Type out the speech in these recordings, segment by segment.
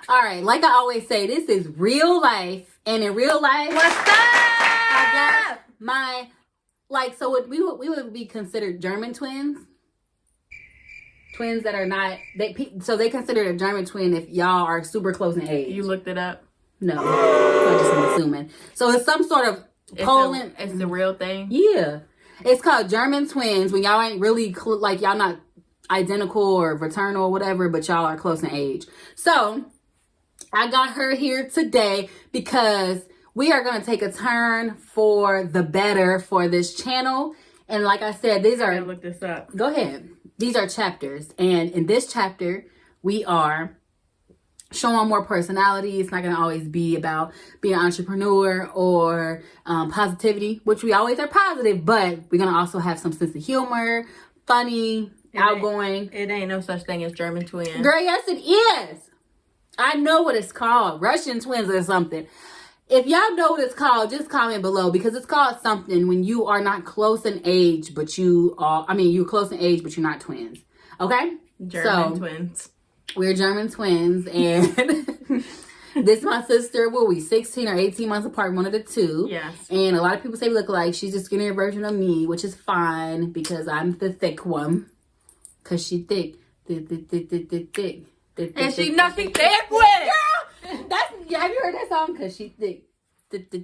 All right, like I always say, this is real life, and in real life, what's up? I got my so we would be considered German twins. Twins that are not so they consider a German twin if y'all are super close in age. You looked it up? No, I just am assuming. So it's some sort of Poland. It's the real thing. Yeah, it's called German twins when y'all ain't really y'all not identical or fraternal or whatever, but y'all are close in age. So I got her here today because we are going to take a turn for the better for this channel. And like I said, these are... Look this up. Go ahead. These are chapters. And in this chapter, we are showing more personality. It's not going to always be about being an entrepreneur or positivity, which we always are positive, but we're going to also have some sense of humor, funny, outgoing. It ain't no such thing as German twins. Girl, yes it is. I know what it's called. Russian twins or something. If y'all know what it's called, just comment below because it's called something when you are not close in age, but you're close in age, but you're not twins. Okay? German twins. We're German twins, and this is my sister. What are we, 16 or 18 months apart, one of the two. Yes. And a lot of people say we look alike. She's a skinnier version of me, which is fine because I'm the thick one. Because she thick. Thick. And she nothing thick with. Have you heard that song? Because she thick.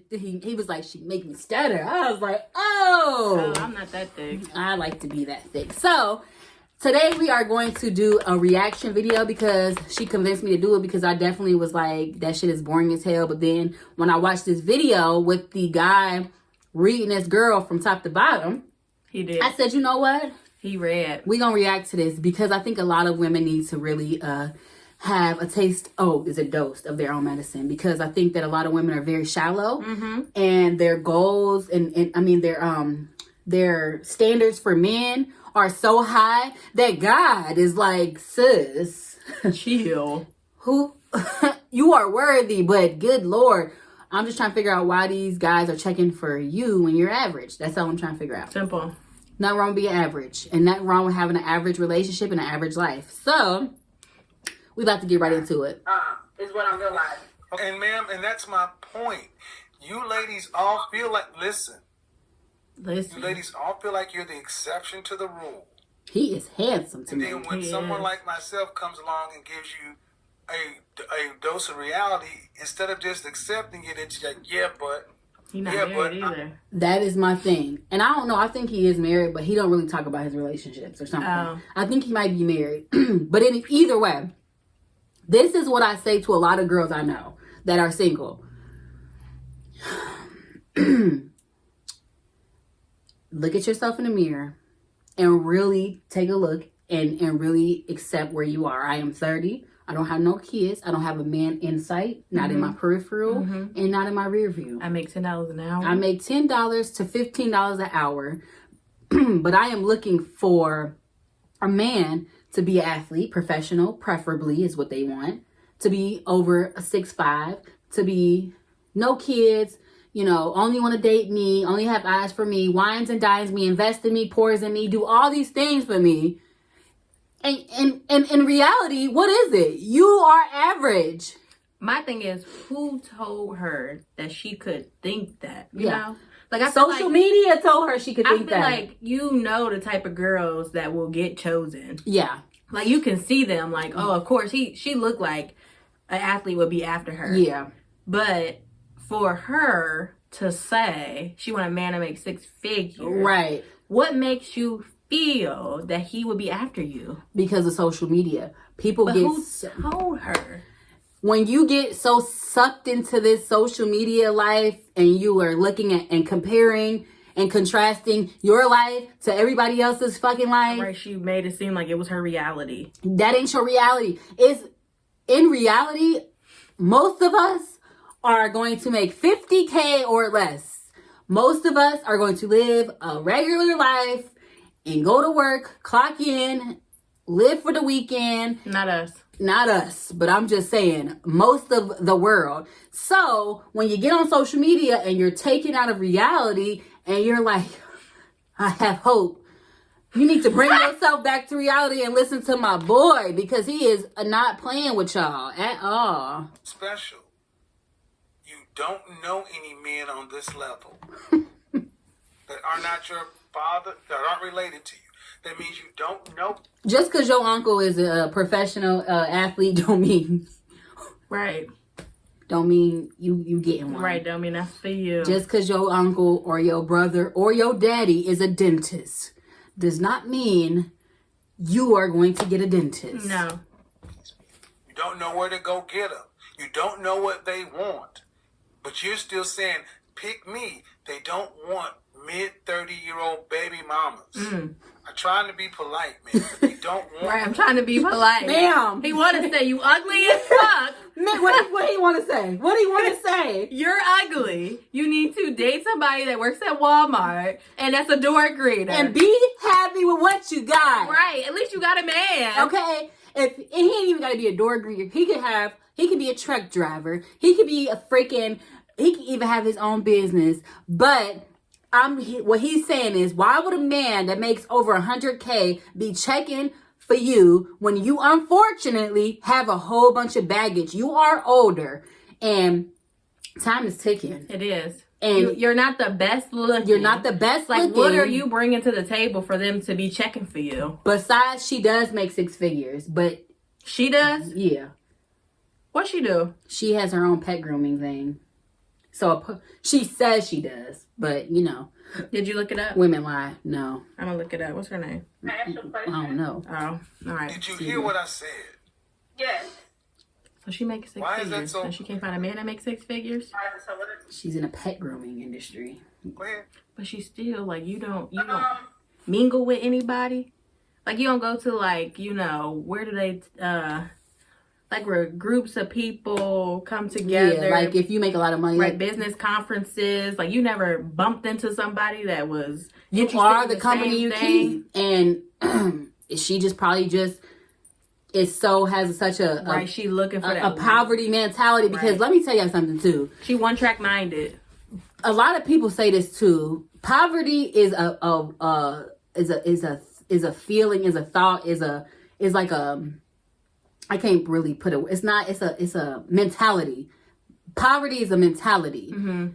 He was like, she make me stutter. I was like, oh. I'm not that thick. I like to be that thick. So today we are going to do a reaction video because she convinced me to do it because I definitely was like, that shit is boring as hell. But then when I watched this video with the guy reading this girl from top to bottom, he did. I said, you know what? He read. We're going to react to this because I think a lot of women need to really have a taste, a dose of their own medicine. Because I think that a lot of women are very shallow and their goals and their standards for men are so high that God is like, sis, chill. Who you are worthy, but good Lord, I'm just trying to figure out why these guys are checking for you when you're average. That's all I'm trying to figure out. Simple. Nothing wrong with being average. And nothing wrong with having an average relationship and an average life. So, we about to get right into it. Is what I'm realizing. And ma'am, and that's my point. You ladies all feel like, listen. You ladies all feel like you're the exception to the rule. He is handsome to me. And then when someone like myself comes along and gives you a dose of reality, instead of just accepting it, it's like, yeah, but... He's not married either. That is my thing. And I don't know. I think he is married, but he don't really talk about his relationships or something. Oh. I think he might be married. But either way, this is what I say to a lot of girls I know that are single. Look at yourself in the mirror and really take a look and really accept where you are. I am 30. I don't have no kids. I don't have a man in sight, not in my peripheral, and not in my rear view. I make $10 an hour. I make $10 to $15 an hour, but I am looking for a man to be an athlete, professional, preferably is what they want, to be over a 6'5", to be no kids, only want to date me, only have eyes for me, wines and dines me, invest in me, pours in me, do all these things for me. And in reality, what is it? You are average. My thing is, who told her that she could think that? You know? Like Social media told her she could think that. I feel like the type of girls that will get chosen. Yeah. Like you can see them like, oh, of course, she looked like an athlete would be after her. Yeah. But for her to say she want a man to make 6 figures. Right. What makes you feel that he would be after you? Because of social media. People but get... who told her? When you get so sucked into this social media life and you are looking at and comparing and contrasting your life to everybody else's fucking life. Right, she made it seem like it was her reality. That ain't your reality. In reality, most of us are going to make $50K or less. Most of us are going to live a regular life and go to work, clock in, live for the weekend. Not us, but I'm just saying most of the world. So when you get on social media and you're taken out of reality and you're like, I have hope You need to bring yourself back to reality and listen to my boy, because he is not playing with y'all at all. Special. You don't know any men on this level that are not your father, that aren't related to you. That means you don't know. Just because your uncle is a professional athlete don't mean you getting one. Right, don't mean that's for you. Just because your uncle or your brother or your daddy is a dentist does not mean you are going to get a dentist. No. You don't know where to go get them. You don't know what they want. But you're still saying, pick me. They don't want mid-30-year-old baby mamas. I'm trying to be polite, man. They don't want... Right, I'm trying to be polite. Ma'am. He want to say you ugly as fuck. Man, what do you want to say? What do you want to say? You're ugly. You need to date somebody that works at Walmart and that's a door greeter. And be happy with what you got. Right, at least you got a man. Okay? And he ain't even got to be a door greeter. He could be a truck driver. He could be he can even have his own business. But what he's saying is, why would a man that makes over 100K be checking for you when you unfortunately have a whole bunch of baggage? You are older and time is ticking. It is. And you're not the best looking. You're not the best looking. Like, what are you bringing to the table for them to be checking for you? Besides, she does make 6 figures, but... She does? Yeah. What she do? She has her own pet grooming thing. So she says she does, but you know. Did you look it up? Women lie. No. I'm gonna look it up. What's her name? I don't know. Oh, all right. Did you hear what I said? Yes. So she makes 6 Why is figures. that so? And she can't find a man that makes 6 figures. She's in a pet grooming industry. Go ahead. But she's still like, you don't mingle with anybody. Like, you don't go to, like, you know, where do they like, where groups of people come together. Yeah, like if you make a lot of money. Right, like, business conferences. Like, you never bumped into somebody that was you interested are in the company you thing. keep. And she just probably just has such a right, she looking for a poverty mentality. Because right. let me tell you something too. She one track minded. A lot of people say this too. Poverty is a feeling, is a thought, is like a, I can't really put it. It's a mentality. Poverty is a mentality. Mm-hmm.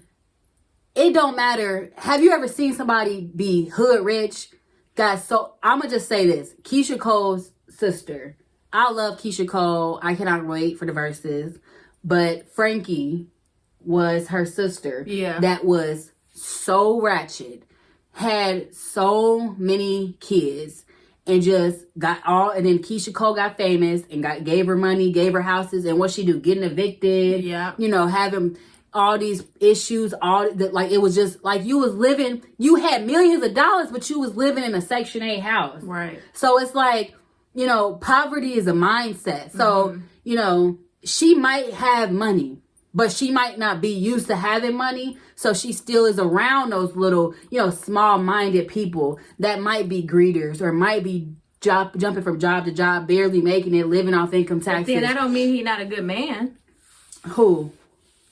It don't matter. Have you ever seen somebody be hood rich? Guys, so I'm going to just say this. Keisha Cole's sister. I love Keisha Cole. I cannot wait for the verses. But Frankie was her sister. Yeah. That was so ratchet. Had so many kids. And just got and then Keisha Cole got famous and gave her money, gave her houses, and what she do? Getting evicted, yeah. You know, having all these issues, like it was just like you had millions of dollars, but you was living in a Section 8 house, right? So it's like, you know, poverty is a mindset. So you know, she might have money, but she might not be used to having money. So she still is around those little, you know, small-minded people that might be greeters or might be jumping from job to job, barely making it, living off income taxes. Yeah, that don't mean he's not a good man. Who?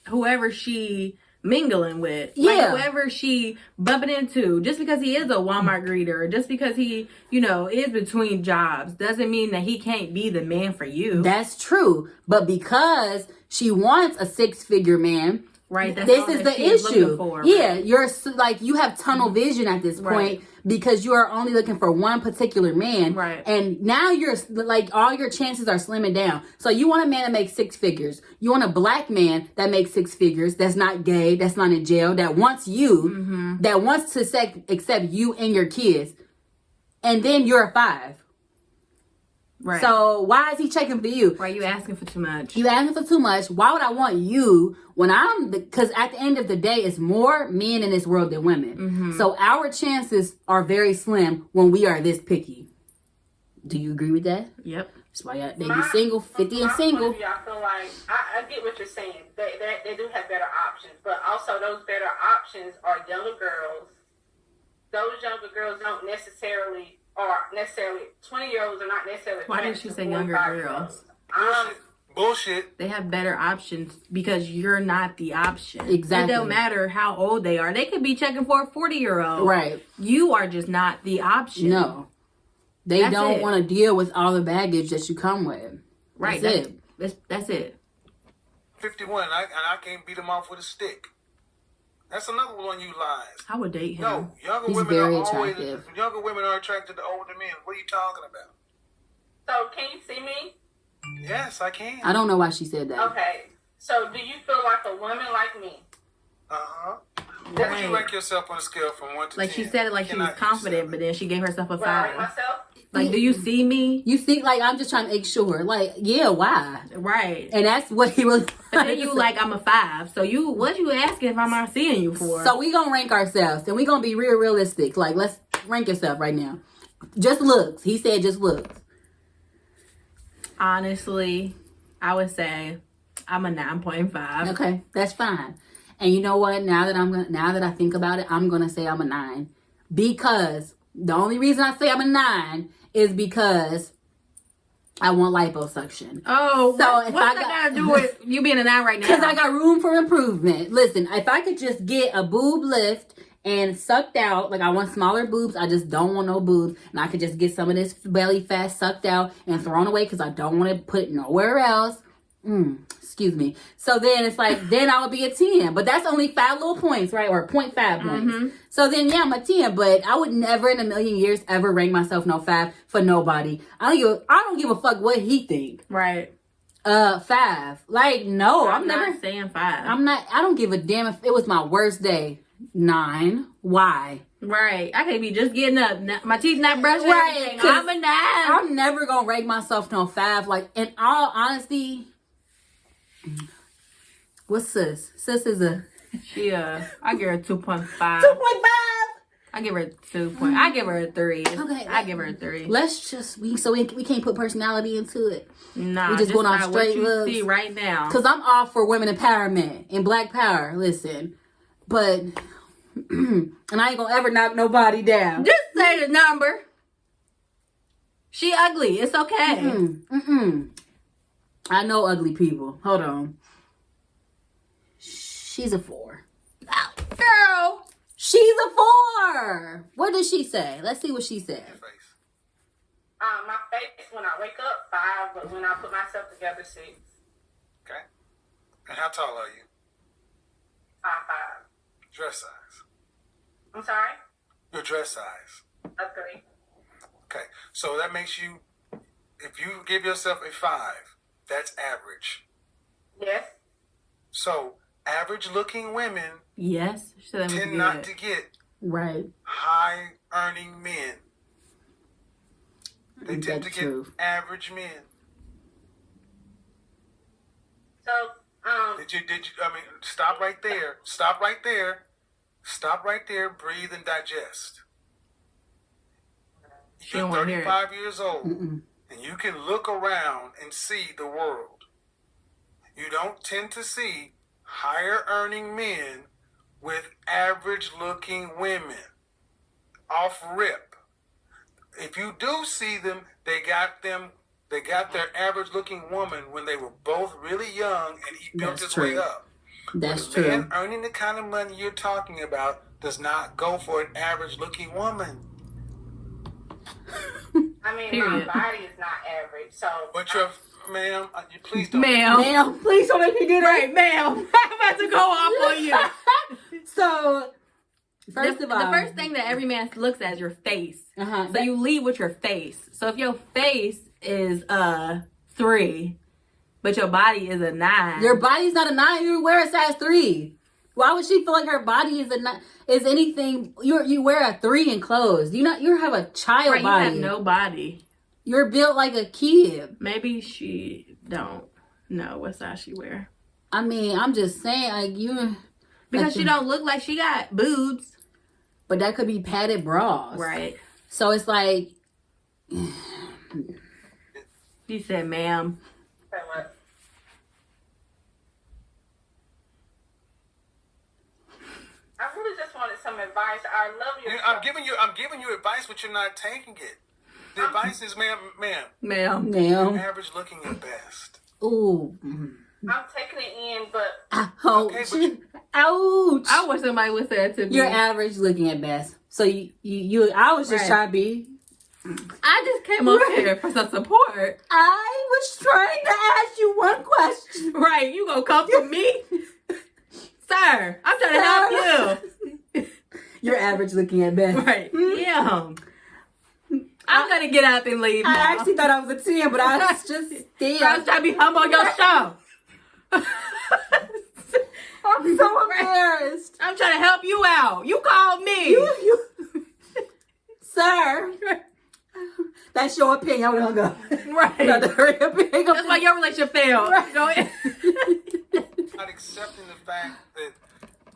Whoever she mingling with. Yeah. Like whoever she bumping into. Just because he is a Walmart greeter, just because he, you know, is between jobs, doesn't mean that he can't be the man for you. That's true. But because she wants a 6-figure man, right? This is the issue. For, yeah, right? You're like, you have tunnel vision at this point, right. Because you are only looking for one particular man, right? And now you're like, all your chances are slimming down. So you want a man that makes 6 figures. You want a black man that makes 6 figures. That's not gay. That's not in jail. That wants you. That wants to accept you and your kids. And then you're a 5. Right. So why is he checking for you? Right, you asking for too much. You asking for too much. Why would I want you when because at the end of the day, it's more men in this world than women. So our chances are very slim when we are this picky. Do you agree with that? Yep. That's why they be single, 50 and single. I feel like, I get what you're saying. They do have better options, but also those better options are younger girls. Those younger girls don't necessarily, 20-year-olds are not necessarily. Why did she say younger girls? Bullshit. They have better options because you're not the option. Exactly. It don't matter how old they are. They could be checking for a 40-year-old. Right. You are just not the option. No. They That's don't it. want to deal with all the baggage that you come with. Right. That's it. That's it. 51, and I can't beat him off with a stick. That's another one you lies. I would date him. No, younger He's women very are always attractive. younger women are attracted to older men. What are you talking about? So can you see me? Yes, I can. I don't know why she said that. Okay. So do you feel like a woman like me? Uh-huh. What would you Right. rank yourself on a scale from 1 to 10? Like she said it like she was Cannot confident, use but then she gave herself a Where I rate 5. myself? Like, do you see me? You think like I'm just trying to make sure. Like, yeah, why? Right. And that's what he was. But then you like, I'm a 5. So what you asking if I'm not seeing you for? So we gonna rank ourselves, and we gonna be realistic. Like, let's rank yourself right now. Just looks. He said just looks. honestly, I would say I'm a 9.5. Okay, that's fine. And you know what? Now that I think about it, I'm gonna say I'm a 9 because the only reason I say I'm a 9 is because I want liposuction. Oh, So so if what's I that got- got to do with you being a 9 right now? Because I got room for improvement. Listen, if I could just get a boob lift and sucked out, like I want smaller boobs, I just don't want no boobs, and I could just get some of this belly fat sucked out and thrown away because I don't want to put it nowhere else. Excuse me. So then it's like, then I would be a 10. But that's only 5 little points, right? Or 0.5 points. So then, yeah, I'm a 10. But I would never in a million years ever rank myself no 5 for nobody. I don't give a fuck what he think. Right. 5. Like, no, I'm not never saying 5. I don't give a damn if it was my worst day. 9. Why? Right. I could be just getting up. My teeth not brushing. Right, Everything. 'cause I'm a 9. I'm never gonna rank myself no 5. Like, in all honesty, what's sis? Sis is a Yeah. I give her a 2.5. 2.5. I give her a 2. I give her a 3. Okay. I give her a 3. Let's just we can't put personality into it. Nah, we just going off not straight what you looks. see right now. Cause I'm all for women empowerment and Black power. Listen, but and I ain't gonna ever knock nobody down. Just say the number. She ugly. It's okay. I know ugly people. Hold on. She's a 4. Girl. She's a 4. What did she say? Let's see what she said. Face. My face when I wake up 5, but when I put myself together 6. Okay. And how tall are you? 5'5". Dress size. I'm sorry. Your dress size. A 3. Okay. So that makes you, if you give yourself a 5, that's average. Yes. So average looking women Yes. So that was tend good. not to get Right. high earning men. They tend That's to true. get average men. So Did you I mean, stop right there. Stop right there. Stop right there. Breathe and digest. You're don't wanna hear it. 35 years old and you can look around and see the world. You don't tend to see higher earning men with average looking women. Off rip. If you do see them, they got their average looking woman when they were both really young and he built That's his way true. up. That's But a man true. earning the kind of money you're talking about does not go for an average looking woman. I mean, Period. my body is not average. So But you're, ma'am, you please don't. Ma'am. Ma'am, please don't make me do that. Right, ma'am. I'm about to go off on you. So, first of all, the first thing that every man looks at is your face. Uh-huh. So you lead with your face. So if your face is a 3, but your body is a 9. your body's not a 9. You wear a size 3. Why would she feel like her body is a 9? Is anything? You wear a 3 in clothes. You have a child Right, you body. have no body. You're built like a kid. Maybe she don't know what size she wear. I mean, I'm just saying, like you. Because she don't look like she got boobs. But that could be padded bras. Right. So it's like, You said, ma'am. say what? I really just wanted some advice. I love your. I'm giving you advice, but you're not taking it. The advice is, ma'am, Ma'am. damn. average looking at best. Ooh. I'm taking it in, but Ouch. Okay, but Ouch. I wish somebody would say it to me. You're average looking at best. So you I was just Right. trying to be I just came up here for some support. I was trying to ask you one question. Right, you gonna come for me? Sir, I'm trying to help you. You're average looking at best. Right, yeah. I'm gonna get out and leave now. I actually thought I was a 10, but I was just still. I was trying to be humble on your show. I'm so embarrassed. I'm trying to help you out. You called me. Sir, that's your opinion. I'm gonna go. Right. Got to hurry up and hang up. That's why your relationship failed. Right. Go ahead. Not accepting the fact that,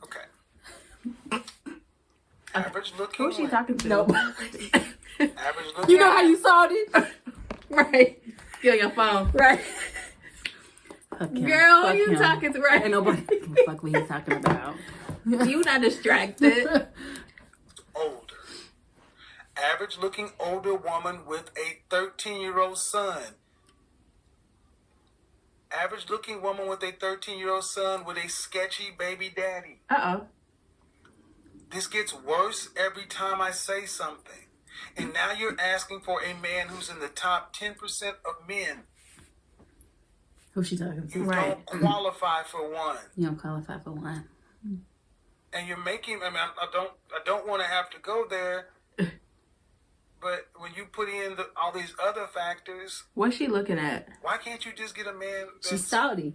okay. Average looking. Who's she talking to? No. Average looking. You know how you solved it? Right. Get on your phone. Right. Fuck him. Girl, Fuck who you him. talking to? Right. Ain't nobody give a fuck what he's talking about. You not distracted. Older. Average looking older woman with a 13-year-old son. Average looking woman with a 13-year-old son with a sketchy baby daddy. Uh-oh. This gets worse every time I say something. And now you're asking for a man who's in the top 10% of men. Who's she talking to? You Right. don't qualify for one. You don't qualify for one. And you're making, I mean, I don't want to have to go there. But when you put in all these other factors, What's she looking at? why can't you just get a man She's that's Saudi.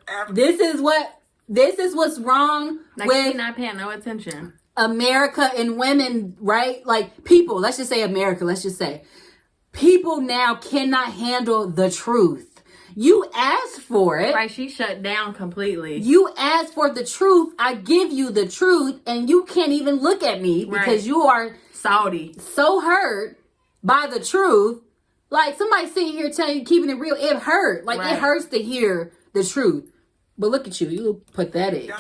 average? This is what's wrong Like with she's not paying no attention. America and women, right? Like people, let's just say America, let's just say. People now cannot handle the truth. You asked for it. Right, she shut down completely. You asked for the truth. I give you the truth, and you can't even look at me because Right. you are Saudi. so hurt by the truth. Like somebody sitting here telling you, keeping it real, it hurt. Like Right. it hurts to hear the truth. But look at you. You put that in.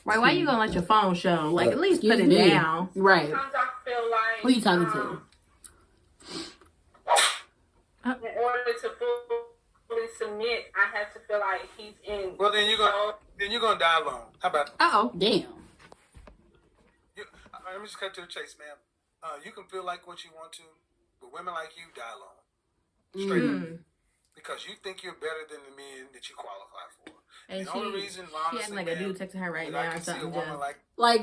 Right, why you gonna let your phone show? Like, at least put it Excuse me. down. Right. Sometimes I feel like Who you talking to? in order to fully submit, I have to feel like he's in. Well, then you're gonna die alone. How about Uh-oh. Damn. let me just cut to the chase, ma'am. You can feel like what you want to, but women like you die alone. Straight up. Because you think you're better than the men that you qualify for. And the only reason, she honestly, acting like a ma'am, dude texting her right that I now or can see a something. woman Just, like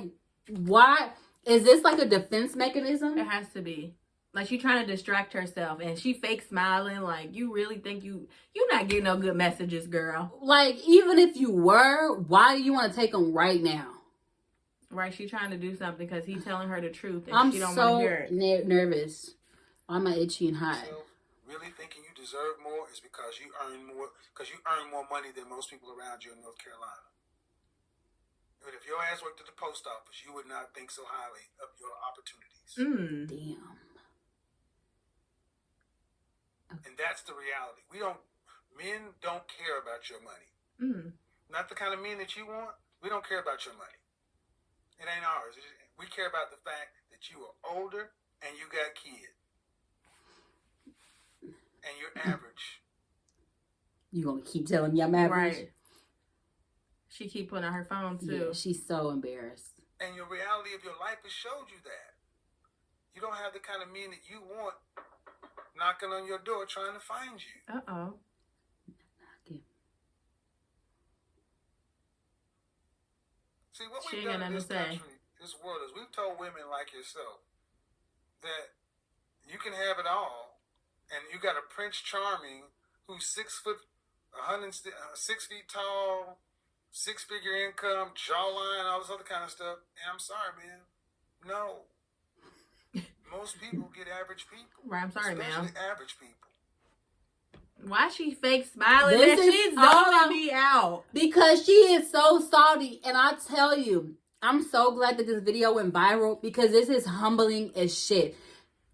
Why? Is this like a defense mechanism? it has to be. Like, she trying to distract herself, and she fake smiling. Like, you really think you not getting no good messages, girl. Like, even if you were, why do you want to take them right now? Right, she trying to do something because he's telling her the truth, and I'm she don't want so to hear it. nervous. Why am I itchy and hot? yourself really thinking you deserve more is because you earn more money than most people around you in North Carolina. But if your ass worked at the post office, you would not think so highly of your opportunities. Damn. And that's the reality. Men don't care about your money. Not the kind of men that you want. We don't care about your money. It ain't ours. We care about the fact that you are older and you got kids. And you're average. You gonna keep telling me I'm average? Right. She keep putting on her phone, too. Yeah, she's so embarrassed. And your reality of your life has showed you that. You don't have the kind of men that you want knocking on your door trying to find you. Uh-oh. See, what She we've ain't done in got this nothing to say. country, this world, is we've told women like yourself that you can have it all, and you got a Prince Charming who's 6 foot, 6 feet tall, 6-figure income, jawline, all this other kind of stuff. And I'm sorry, man. No. Most people get average people. Right, I'm sorry, ma'am. Especially average people. Why she fake smiling? This That is she's all- zoning me out. Because she is so salty. And I tell you, I'm so glad that this video went viral because this is humbling as shit.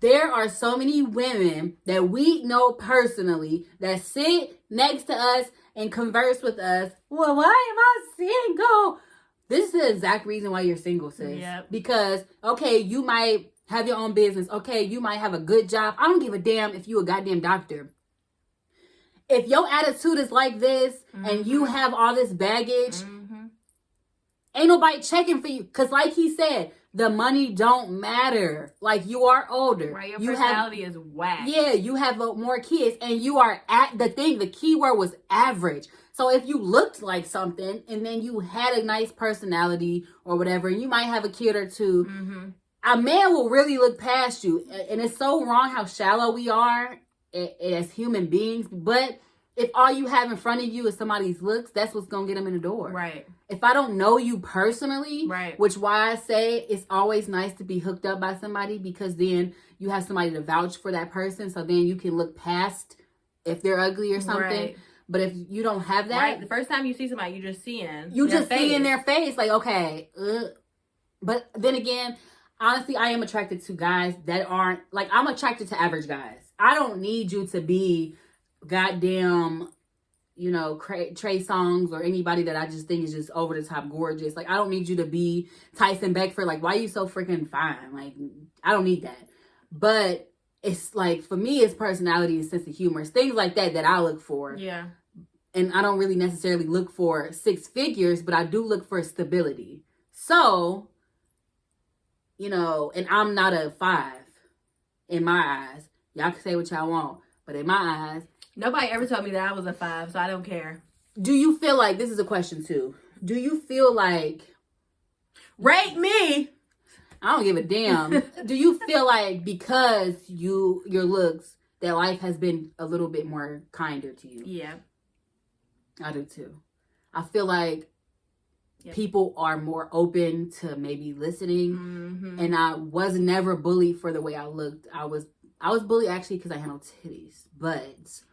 There are so many women that we know personally that sit next to us and converse with us. Well, why am I single? This is the exact reason why you're single, sis. Yep. Because, okay, you might have your own business. Okay, you might have a good job. I don't give a damn if you a goddamn doctor. If your attitude is like this and you have all this baggage, ain't nobody checking for you. Because like he said, The money don't matter. Like, you are older. Right, your you personality is whack. Yeah, you have more kids, and you are the key word was average. So if you looked like something, and then you had a nice personality or whatever, and you might have a kid or two, a man will really look past you. And it's so wrong how shallow we are as human beings. But if all you have in front of you is somebody's looks, that's what's going to get them in the door. Right. If I don't know you personally, right, which why I say it's always nice to be hooked up by somebody, because then you have somebody to vouch for that person. So then you can look past if they're ugly or something. Right. But if you don't have that, right, the first time you see somebody, you just see in their face, like, okay. But then again, honestly, I am attracted to guys that aren't, like, I'm attracted to average guys. I don't need you to be goddamn, you know, Trey Songz or anybody that I just think is just over the top gorgeous. Like, I don't need you to be Tyson Beckford. Like, why are you so freaking fine? Like, I don't need that. But it's like, for me, it's personality and sense of humor. It's things like that I look for. Yeah. And I don't really necessarily look for 6 figures, but I do look for stability. So, you know, and I'm not a 5 in my eyes. Y'all can say what y'all want, but in my eyes, nobody ever told me that I was a 5, so I don't care. Do you feel like, this is a question too, do you feel like, rate me, I don't give a damn. Do you feel like because your looks, that life has been a little bit more kinder to you? Yeah. I do too. I feel like people are more open to maybe listening. And I was never bullied for the way I looked. I was bullied actually because I had no titties, but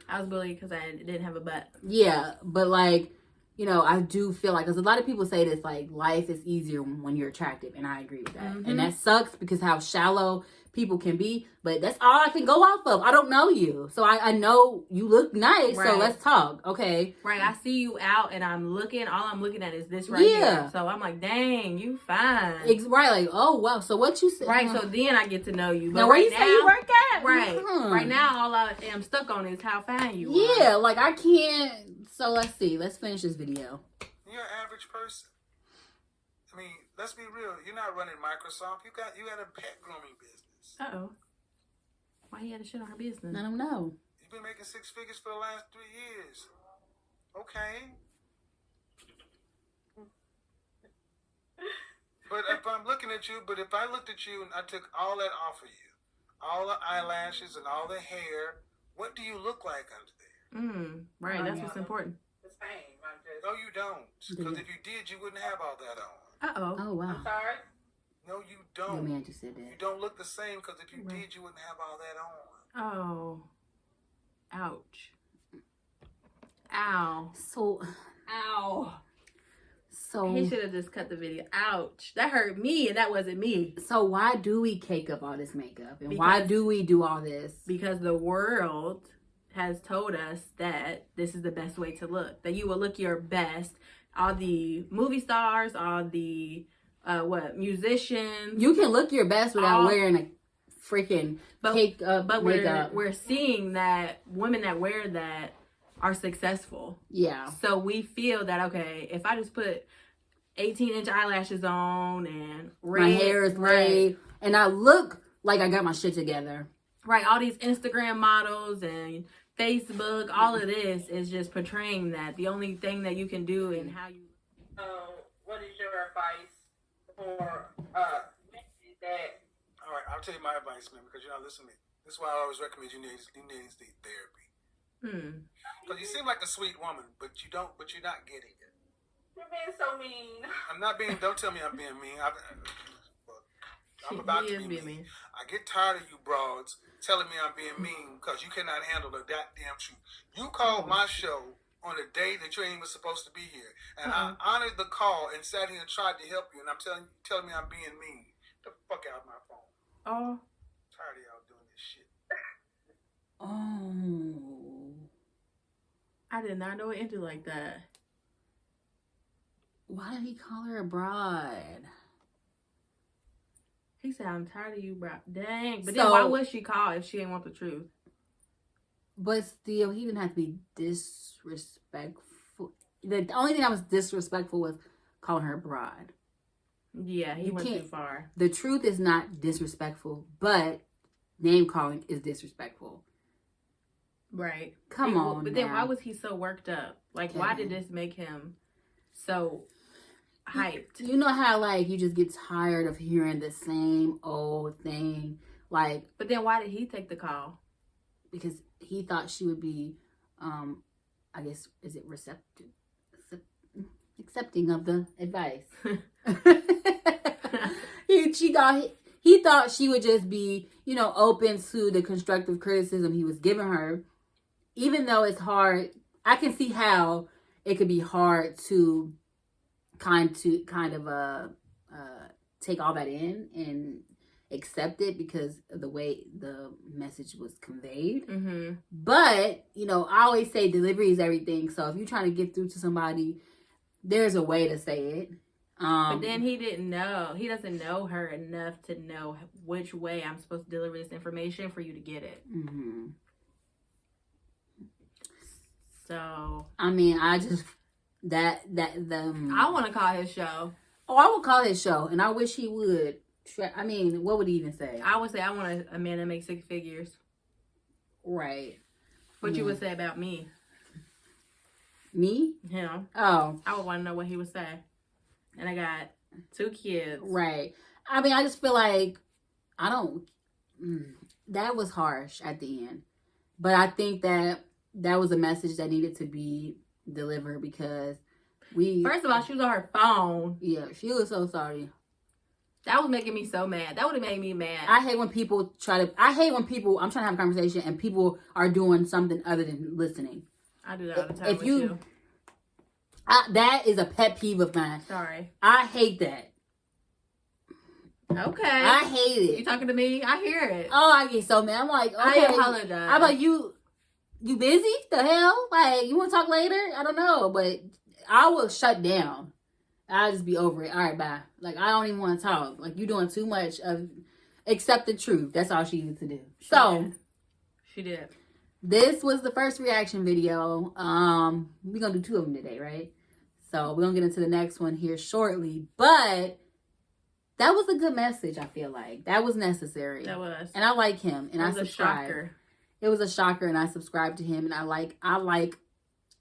I was bullied because I didn't have a butt. Yeah, but like, you know, I do feel like, because a lot of people say this, like, life is easier when you're attractive, and I agree with that. And that sucks because how shallow people can be, but that's all I can go off of. I don't know you, so I know you look nice, so let's talk, okay? Right, I see you out, and all I'm looking at is this right here. So I'm like, dang, you fine. Right, like, oh, wow, so what you said? Right, so then I get to know you. But now, where you say you work at? Right, right now, all I am stuck on is how fine you are. Yeah, like, I can't, so let's see, let's finish this video. You're an average person. I mean, let's be real. You're not running Microsoft. You had a pet grooming business. Uh-oh. Why you had to shit on her business? I don't know. You've been making 6 figures for the last 3 years. Okay. But if I'm looking at you, if I looked at you and I took all that off of you, all the eyelashes and all the hair, what do you look like under there? Right, that's what's important. The same. No, you don't. Because if you did, you wouldn't have all that on. Uh-oh. Oh, wow. I'm sorry? No, you don't. Your man just said that. You don't look the same because if you did, you wouldn't have all that on. Oh. Ouch. Ow. So, ow. So he should have just cut the video. Ouch. That hurt me, and that wasn't me. So why do we cake up all this makeup? And why do we do all this? Because the world has told us that this is the best way to look. That you will look your best. All the movie stars, all the musicians. You can look your best without wearing a freaking cake up makeup. We're seeing that women that wear that are successful. Yeah. So we feel that, okay, if I just put 18-inch eyelashes on and my hair is red and I look like I got my shit together. Right. All these Instagram models and Facebook, all of this is just portraying that. The only thing that you can do and how you... what is your advice for that? All right, I'll tell you my advice, man, because you're not listening to me. This is why I always recommend you need therapy. Because you seem like a sweet woman, but you're not getting it. You're being so mean. I'm not being, don't tell me I'm being mean. I'm about to be mean. I get tired of you broads telling me I'm being mean because you cannot handle the goddamn truth. You called my show on a day that you ain't even supposed to be here. And I honored the call and sat here and tried to help you. And I'm telling me I'm being mean. Get the fuck out of my phone. Oh. Tired of y'all doing this shit. Oh. I did not know it ended like that. Why did he call her a broad? He said, I'm tired of you, bro. Dang. But then why would she call if she didn't want the truth? But still, he didn't have to be disrespectful. The only thing that was disrespectful was calling her a broad. Yeah, he You went too can't- far. The truth is not disrespectful, but name calling is disrespectful. Right. Come on But then now. why was he so worked up? Like, why did this make him so hyped? You know how, like, you just get tired of hearing the same old thing? Like, But then why did he take the call? because he thought she would be, I guess, is it accepting of the advice? he thought she would just be, open to the constructive criticism he was giving her. Even though it's hard, I can see how it could be hard to kind of take all that in and accept it because of the way the message was conveyed. Mm-hmm. But, I always say delivery is everything. So if you're trying to get through to somebody, there's a way to say it. But then he didn't know. He doesn't know her enough to know which way I'm supposed to deliver this information for you to get it. Mm-hmm. So I mean, I just I want to call his show. Oh, I would call his show, and I wish he would. I mean, what would he even say? I would say I want a man that makes 6 figures. Right. What you would say about me? Me? Him. Oh, I would want to know what he would say. And I got 2 kids. right. I mean, I just feel like that was harsh at the end. But I think that was a message that needed to be delivered because First of all, she was on her phone. Yeah, she was so sorry. That was making me so mad. That would have made me mad. I hate when people I'm trying to have a conversation and people are doing something other than listening. I do that all the time with you. That is a pet peeve of mine. Sorry. I hate that. Okay. I hate it. You talking to me? I hear it. Oh, I get so mad. I'm like, okay. I apologize. I'm like, you busy? The hell? Like, you want to talk later? I don't know, but I will shut down. I'll just be over it. All right, bye. Like, I don't even want to talk. Like, you're doing too much of accept the truth. That's all she needed to do. She did. This was the first reaction video. We're going to do 2 of them today, right? So we're going to get into the next one here shortly. But that was a good message, I feel like. That was necessary. That was. And I like him. And I subscribed. A shocker. It was a shocker, and I subscribed to him. And I like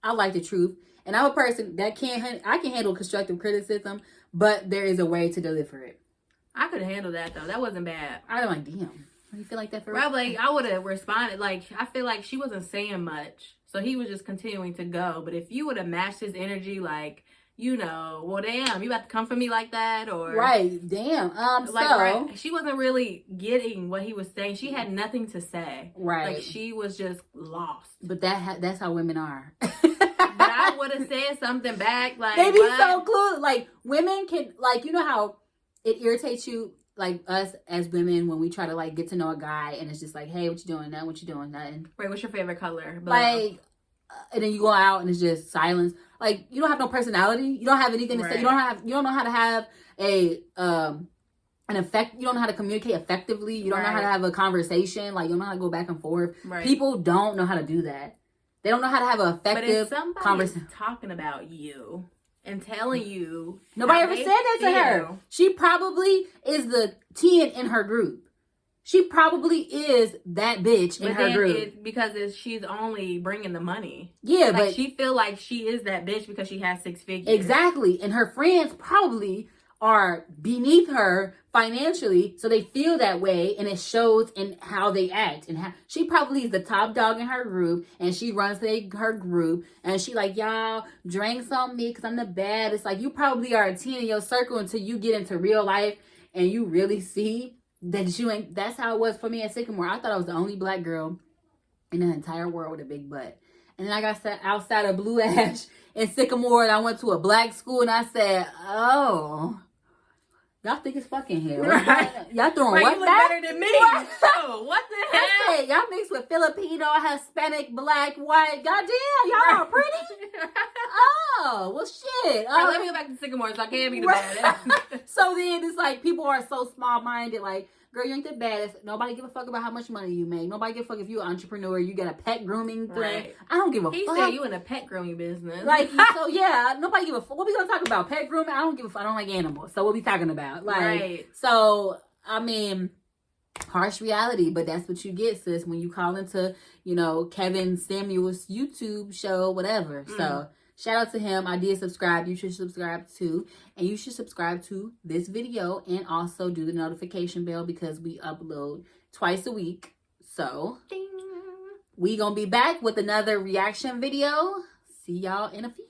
the truth. And I'm a person that I can handle constructive criticism, but there is a way to deliver it. I could handle that though. That wasn't bad. I'm like, damn. Do you feel like that for real? Right, like I would have responded. Like I feel like she wasn't saying much, so he was just continuing to go. But if you would have matched his energy, like well, damn, you about to come for me like that, or right, damn. Right, she wasn't really getting what he was saying. She had nothing to say. Right, like she was just lost. But that's how women are. But I would have said something back, like they be so clueless. Like women can, like, you know how it irritates you, like us as women when we try to like get to know a guy and it's just like, hey, what you doing? What you doing? Nothing. Right, what's your favorite color? Blah. Like, and then you go out and it's just silence. Like you don't have no personality. You don't have anything to say. You don't know how to have an effect. You don't know how to communicate effectively. You don't know how to have a conversation. Like you don't know how to go back and forth. Right. People don't know how to do that. They don't know how to have an effective conversation. Talking about you and telling you. Nobody ever said that to her. She probably is the 10 in her group. She probably is that bitch in her group. Because she's only bringing the money. Yeah, like, but she feel like she is that bitch because she has 6 figures. Exactly. And her friends probably are beneath her financially, so they feel that way, and it shows in how they act. And how she probably is the top dog in her group, and she runs her group, and she like, y'all drinks on me because I'm the baddest. Like, you probably are a 10 in your circle until you get into real life and you really see that you ain't. That's how it was for me at Sycamore. I thought I was the only black girl in the entire world with a big butt. And then I got sat outside of Blue Ash in Sycamore, and I went to a black school, and I said, oh, y'all think it's fucking hell. Right. Y'all throwing you what look back? better than me. Oh, what the hell? I said, y'all mixed with Filipino, Hispanic, black, white. Goddamn, y'all are pretty. Oh, well, shit. Right, let me go back to Sycamore so I can't be the baddest. So then it's like people are so small-minded. Like, girl, you ain't the baddest. Nobody give a fuck about how much money you make. Nobody give a fuck if you're an entrepreneur. You got a pet grooming thing. Right. I don't give a He fuck. said you in a pet grooming business. Like, so yeah, nobody give a fuck. What we gonna talk about? Pet grooming? I don't give a fuck. I don't like animals. So what we talking about? Like, right. So, I mean, harsh reality, but that's what you get, sis, when you call into, you know, Kevin Samuel's YouTube show, whatever. So, shout out to him. I did subscribe. You should subscribe too. And you should subscribe to this video and also do the notification bell because we upload twice a week. So, Ding. we gonna be back with another reaction video. See y'all in a few.